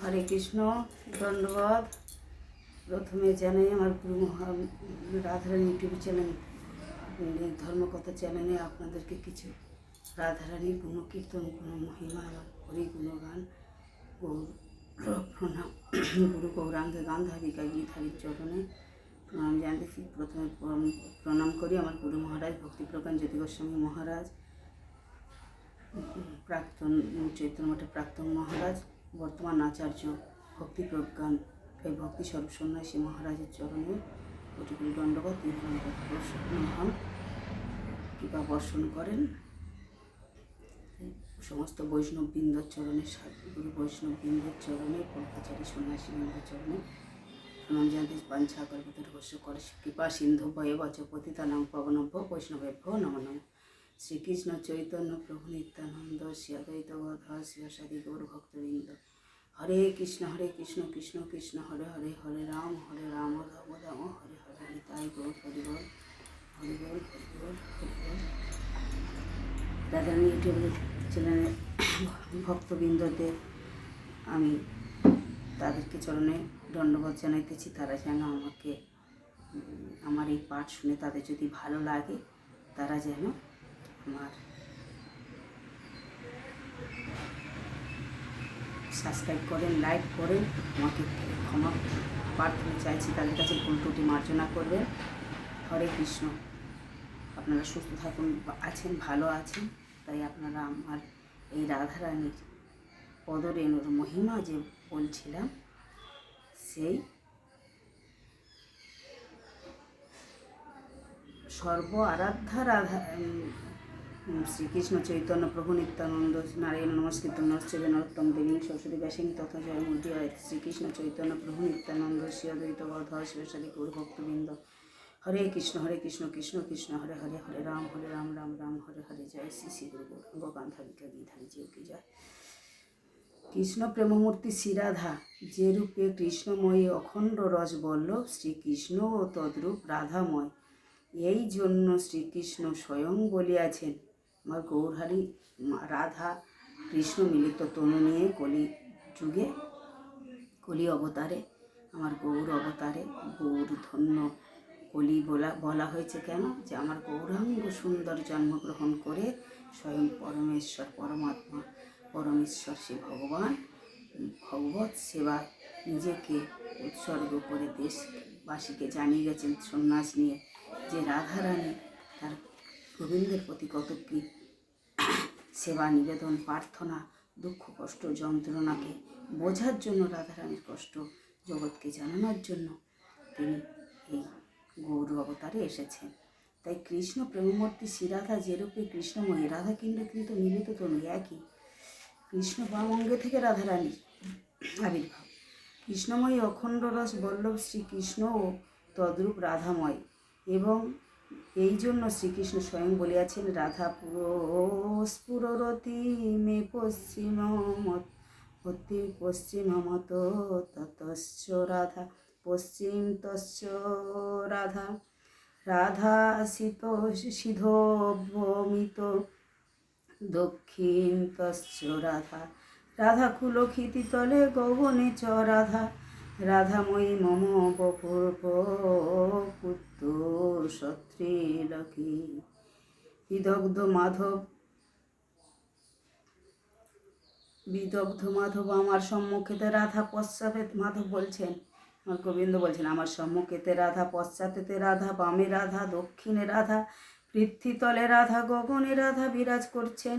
হরে কৃষ্ণ। দণ্ডবাদ। প্রথমে জানাই আমার গুরু রাধারানী ইউটিউব চ্যানেল ধর্মকথা চ্যানেলে আপনাদেরকে কিছু রাধারানীর গুণকীর্তন, গুণমহিমা, হরি গুণগান, গৌর প্রণাম, গুরু গৌরাঙ্গে গান্ধারিকা গীতহারির চরণে প্রণাম জানাতেছি। প্রথমে প্রণাম করি আমার গুরু মহারাজ ভক্তিপ্রজ্ঞান জ্যোতি গোস্বামী মহারাজ, প্রাক্তন চৈতন্য মঠের প্রাক্তন মহারাজ, বর্তমান আচার্য ভক্তিপ্রজ্ঞান এই ভক্তি স্বরূপ সন্ন্যাসী মহারাজের চরণে কোটিগুলি দণ্ডবাদ। হন কৃপা বর্ষণ করেন সমস্ত বৈষ্ণববৃন্দর চরণে, গুরু বৈষ্ণববৃন্দের চরণে, পূর্বাচারী সন্ন্যাসী বৃন্দের চরণে প্রণাম জানাতে। পাঞ্ছা কল্পতরু করে কৃপা সিন্ধু ভয়ে বচ পতিতানাং পাবনভ্য বৈষ্ণবেভ্যো নমো নমঃ। শ্রীকৃষ্ণ চৈতন্য প্রভু নিত্যানন্দ শ্রী অদ্বৈত গদাধর শিবসাদি গৌর ভক্তবৃন্দ। হরে কৃষ্ণ কৃষ্ণ কৃষ্ণ হরে হরে, হরে রাম রাম রাম হরে হরে, নিতাই গৌর হরিবল হরিবল হরিবল হরিবল। রাধারানী ইউটিউব চ্যানেলের ভক্তবৃন্দদের আমি তাদেরকে চরণে দণ্ডবাদ জানাইতেছি। তারা যেন আমাকে আমার এই পাঠ শুনে তাদের যদি ভালো লাগে, তারা যেন আমার সাবস্ক্রাইব করেন, লাইক করেন। আমাকে ক্ষমা প্রার্থনা চাইছি, তাদের কাছে ভুল ত্রুটি মার্জনা করবেন। হরে কৃষ্ণ। আপনারা সুস্থ থাকুন, আছেন, ভালো আছেন, তাই আপনারা আমার এই রাধারানীর পদরেণুর মহিমা যে বলছিলাম, সেই সর্ব আরাধ্যা রাধা শ্রীকৃষ্ণ চৈতন্য প্রভু নিত্যানন্দ নারায়ণ নমস্কৃত নরচৈব নরোত্তম দেবী সরস্বতী ব্যাসিং তথা জয় মূর্তি হয়। শ্রীকৃষ্ণ চৈতন্য প্রভু নিত্যানন্দ শ্রী অদ্বৈত গদাধর শিবসাদি গৌর ভক্তবৃন্দ। হরে কৃষ্ণ কৃষ্ণ কৃষ্ণ হরে হরে, হরে রাম রাম রাম হরে হরে। জয় শ্রী শ্রী গুরু গৌরাঙ্গ গান্ধারিকা গীতহারি জিউ কি জয়। কৃষ্ণ প্রেমমূর্তি শ্রীরাধা যে রূপে কৃষ্ণময়ী অখণ্ড রস বল্লভ, শ্রীকৃষ্ণ ও তদ্রূপ রাধাময়। এই জন্য শ্রীকৃষ্ণ স্বয়ং বলিয়াছেন, আমার গৌরহারি রাধা কৃষ্ণ মিলিত তনু নিয়ে কলি যুগে, কলি অবতারে, আমার গৌর অবতারে, গৌর ধন্য কলি বলা হয়েছে কেন? যে আমার গৌরাঙ্গ সুন্দর জন্মগ্রহণ করে স্বয়ং পরমেশ্বর পরমাত্মা পরমেশ্বর সে ভগবত সেবায় নিজেকে উৎসর্গ করে দেশবাসীকে জানিয়ে গেছেন সন্ন্যাস নিয়ে, যে রাধারানী তার গোবিন্দের প্রতি কত কি সেবা নিবেদন, প্রার্থনা, দুঃখ কষ্ট যন্ত্রণাকে বোঝার জন্য, রাধারানীর কষ্ট জগৎকে জানানোর জন্য তিনি এই গৌর অবতারে এসেছেন। তাই কৃষ্ণ প্রেমমূর্তি শ্রীরাধা যেরূপে কৃষ্ণময়ী, রাধা কিন্তু মিলিত তনু একই। কৃষ্ণ বামঙ্গে থেকে রাধারানীর আবির্ভাব। কৃষ্ণময়ী অখণ্ড রস বল্লভ শ্রীকৃষ্ণ ও তদ্রূপ রাধাময়, এবং এই জন্য শ্রীকৃষ্ণ স্বয়ং বলিয়াছেন, রাধা স্ফুরতি মে পশ্চিমমত ততশ্চ রাধা পশ্চিম তশ্চ রাধা, রাধা সিধোভমিত দক্ষিণ তশ্চ রাধা, রাধা কুলক্ষিতিতলে গগনে চ রাধা, রাধাময়ী মম বপূর্ব পুত্র সত্রিলকী। বিদগ্ধ মাধব আমার সম্মুখেতে রাধা, পশ্চাতে মাধব বলছেন, আমার গোবিন্দ বলছেন, আমার সম্মুখেতে রাধা, পশ্চাতেতে রাধা, বামে রাধা, দক্ষিণে রাধা, পৃথ্বীতলে রাধা, গগনে রাধা বিরাজ করছেন।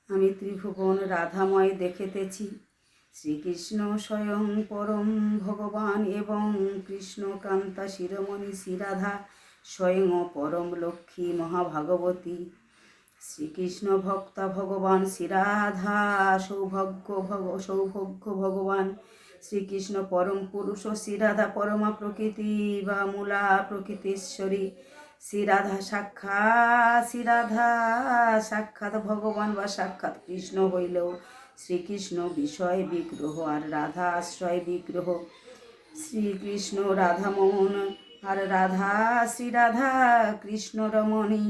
আমি ত্রিভুবন রাধাময় দেখিতেছি। শ্রীকৃষ্ণ স্বয়ং পরম ভগবান এবং কৃষ্ণকান্তা শিরোমণি শ্রীরাধা স্বয়ং পরম লক্ষ্মী মহাভাগবতী। শ্রীকৃষ্ণ ভক্তা ভগবান, শ্রীরাধা সৌভাগ্য ভগবান। শ্রীকৃষ্ণ পরম পুরুষ, শ্রীরাধা পরমা প্রকৃতি বা মূলা প্রকৃতিশ্বরী। শ্রীরাধা সাক্ষাৎ ভগবান বা সাক্ষাৎ কৃষ্ণ হইলেও শ্রীকৃষ্ণ বিষয় বিগ্রহ আর রাধা আশ্রয় বিগ্রহ। শ্রীকৃষ্ণ রাধা মোহন আর রাধা শ্রীরাধা কৃষ্ণ রমণী।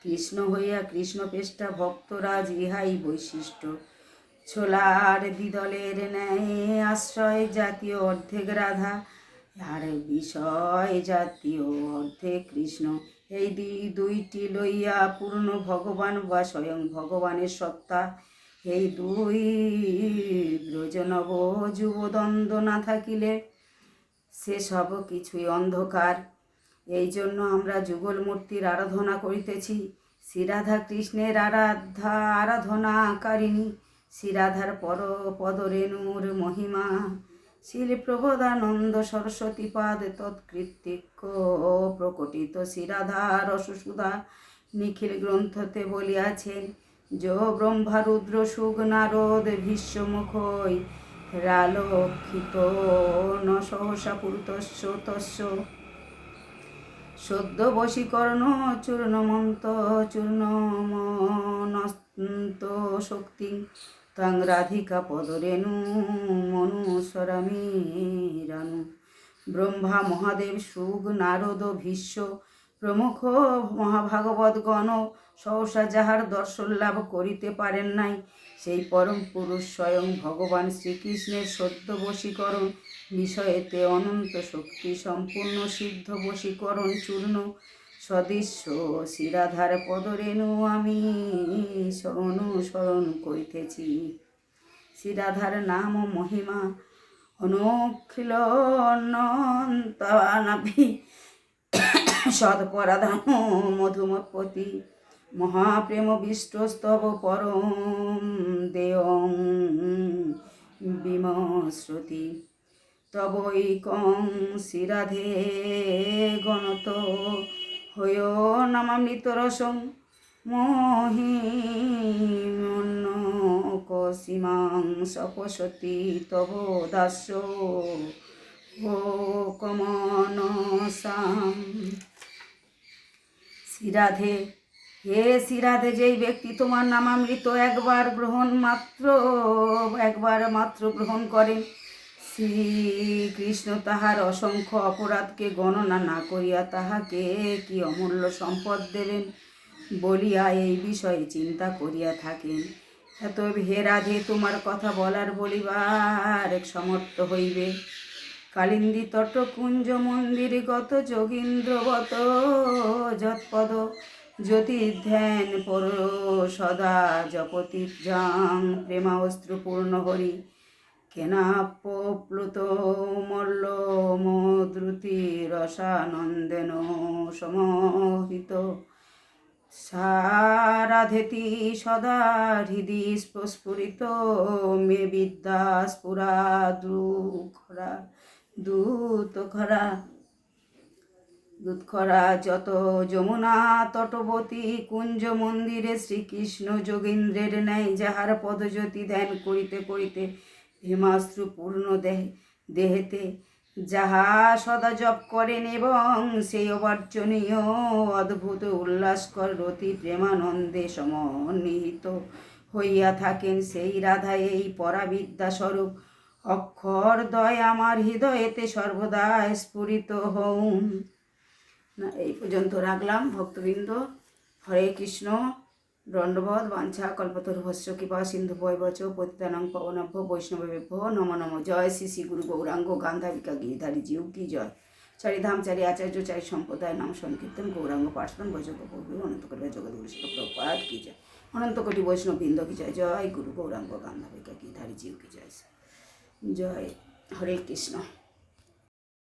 কৃষ্ণ হইয়া কৃষ্ণপেষ্টা ভক্তরাজ, ইহাই বৈশিষ্ট্য। ছোলার বিদলের ন্যায় আশ্রয় জাতীয় অর্ধেক রাধা, আর বিষয় জাতীয় অর্ধেক কৃষ্ণ। এই দুইটি লইয়া পূর্ণ ভগবান বা স্বয়ং ভগবানের সত্তা। এই দুই ব্রজনব যুবদ্বন্দ্ব না থাকিলে সে সব কিছুই অন্ধকার। এই জন্য আমরা যুগল মূর্তির আরাধনা করিতেছি। শ্রীরাধা কৃষ্ণের আরাধনাকারিণী, শ্রীরাধার পদরেণুর মহিমা। শ্রী প্রবোধানন্দ সরস্বতী পাদ তৎকৃতিক্য প্রকটিত শ্রীরাধা রসসুধা নিখিল গ্রন্থতে বলিয়াছেন, যো ব্রহ্মা রুদ্র সুগ নারদ ভীষ্মমুখৈ রালক্ষিত ন সহসা পুরুতস্য তস্য সদ্য বশীকরণ চূর্ণমন্ত চূর্ণমনন্ত শক্তি তাং রাধিকা পদরেণু মনুস্বরামি রানু। ব্রহ্মা মহাদেব সুগ নারদ ভীষ্ম প্রমুখ মহাভাগবতগণ সহসা যাহার দর্শন লাভ করিতে পারেন নাই, সেই পরম পুরুষ স্বয়ং ভগবান শ্রীকৃষ্ণের সদ্য বশীকরণ বিষয়েতে অনন্ত শক্তি সম্পূর্ণ সিদ্ধ বশীকরণ চূর্ণ সদৃশ্য শ্রীরাধার পদরেণু আমি অনুসরণ করিতেছি। শ্রীরাধার নাম ও মহিমা অনখিল অনন্তনাভি সৎপরাধান মধুমপতি মহাপ্রেম বিষ্টস্তব পরম দেয়ং বিমশ্রুতি। তবৈকং শ্রীরাধে গণত হয় নামামৃত রসং মহিমন্যকসীমাং সপসতি তব দাস্য ও কমনসাম। শ্রীরাধে, হে শ্রীরাধে, যেই ব্যক্তি তোমার নামামৃত একবার মাত্র গ্রহণ করেন, শ্রীকৃষ্ণ তাহার অসংখ্য অপরাধকে গণনা না করিয়া তাহাকে কি অমূল্য সম্পদ দেবেন বলিয়া এই বিষয়ে চিন্তা করিয়া থাকেন। এতএব হে রাধে, তোমার কথা বলিবার সমর্থ হইবে। কালিন্দী তট কুঞ্জ মন্দির গত যোগীন্দ্রবত যৎপদ জ্যোতি ধ্যান পর সদা জপতি যাং প্রেমাস্ত্রপূর্ণ হরি কেনাপ্লুত মল্ল মদ্রুতি রসানন্দেন সমহিত সারাধেতি সদা হৃদি স্ফুরিত মে বিদ্যা স্ফুরা দুধখরা যত যমুনা তটবতী কুঞ্জ মন্দিরে শ্রীকৃষ্ণ যোগীন্দ্রের ন্যায় যাহার পদজ্যোতি ধ্যান করিতে করিতে ভীমাশ্রু পূর্ণ দেহেতে যাহা সদা জপ করেন এবং সেই অবার্জনীয় অদ্ভুত উল্লাসকর রতি প্রেমানন্দে সমন্বিত হইয়া থাকেন, সেই রাধা এই পরাবিদ্যা স্বরূপ অক্ষরদ্বয় আমার হৃদয়েতে সর্বদা স্ফুরিত হউন। না, এই পর্যন্ত রাখলাম ভক্তবৃন্দ। হরে কৃষ্ণ। দণ্ডবত বাঞ্ছা কল্পতরুভস্য কৃপা সিন্ধু বৈবচ পতিতানাং পবনভ্য বৈষ্ণবেভ্যো নমো নমো। জয় শ্রী শ্রী গুরু গৌরাঙ্গ গান্ধারিকা গিরিধারী জিউ কি জয়। চারিধাম চারি আচার্য চারি সম্প্রদায় নাম সংকীর্তন গৌরাঙ্গ পার্শ্বন ভজক অনন্ত করি জগৎগুরু শিখ প্রপাত কি জয়। অনন্ত কোটি বৈষ্ণব বৃন্দ কি জয়। জয় গুরু গৌরাঙ্গ গান্ধারিকা গিরিধারী জিউ কি জয়। জয়। হরে কৃষ্ণ।